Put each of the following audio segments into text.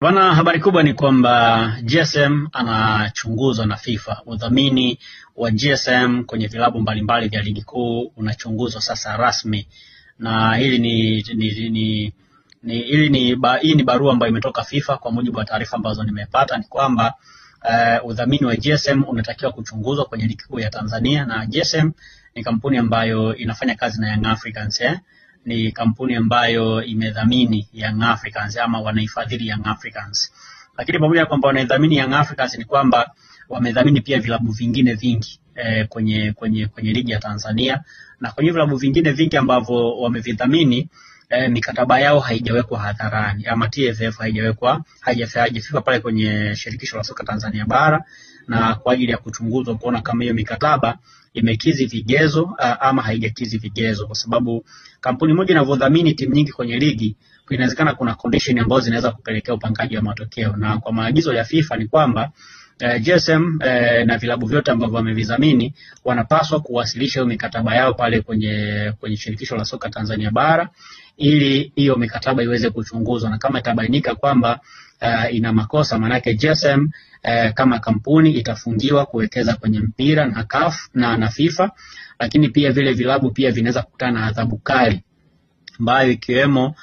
Bwana, habari kubwa ni kwamba GSM anachunguzwa na FIFA. Udhamini wa GSM kwenye vilabu mbalimbali vya ligi kuu unachunguzwa sasa rasmi. Na hii ni barua ambayo imetoka FIFA. Kwa mujibu wa taarifa ambazo nimepata ni kwamba udhamini wa GSM unatakiwa kuchunguzwa kwenye ligi kuu ya Tanzania, na GSM ni kampuni ambayo inafanya kazi na Young Africans ni kampuni ambayo imedhamini Young Africans ama wanaifadhili Young Africans. Lakini pamoja na kwamba wanaidhamini Young Africans ni kwamba wamedhamini pia vilabu vingine vingi kwenye ligi ya Tanzania, na kwenye vilabu vingine vingi ambavyo wamevidhamini mikataba yao haijawekwa hadharani, ama TFF haijafika pale kwenye shirikisho la soka Tanzania bara na kwa ajili ya kuchunguzwa kuona kama hiyo mikataba imekizi vigezo ama haijakizi vigezo, kwa sababu kampuni moja inavyodhamini timu nyingi kwenye ligi inawezekana kuna condition ambazo zinaweza kupelekea upangaji wa matokeo. Na kwa maagizo ya FIFA ni kwamba GSM na vilabu vyote ambavyo wamevidhamini wanapaswa kuwasilisha hiyo mikataba yao pale kwenye shirikisho la soka Tanzania bara, ili hiyo mikataba iweze kuchunguzwa, na kama itabainika kwamba ina makosa, manake GSM kama kampuni itafungiwa kuwekeza kwenye mpira na CAF na FIFA. Lakini pia vile vilabu pia vinaweza kukutana na adhabu kali ambayo ikiwemo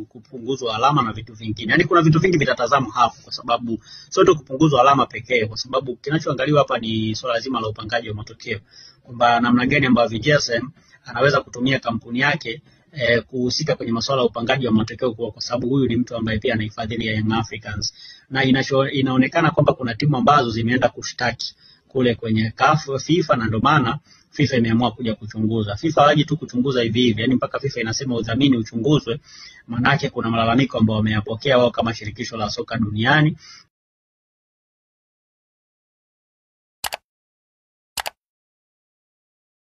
kupunguzwa alama na vitu vingine. Yaani kuna vitu vingi vitatazamwa hapo, kwa sababu sio tu kupunguzwa alama pekee, kwa sababu kinachoangaliwa hapa ni swala zima la upangaji wa matokeo, kwamba namna gani ambavyo GSM anaweza kutumia kampuni yake kuhusika kwenye masuala ya upangaji wa matokeo, kwa sababu huyu ni mtu ambaye pia anaifadhili Young Africans. Na inaonekana kwamba kuna timu ambazo zimeenda kushtaki kule kwenye CAF FIFA, na ndio maana FIFA imeamua kuja kuchunguza. FIFA hawaji tu kuchunguza hivi hivi, yani mpaka FIFA inasema udhamini uchunguzwe, manake kuna malalamiko ambayo wameyapokea wao kama shirikisho la soka duniani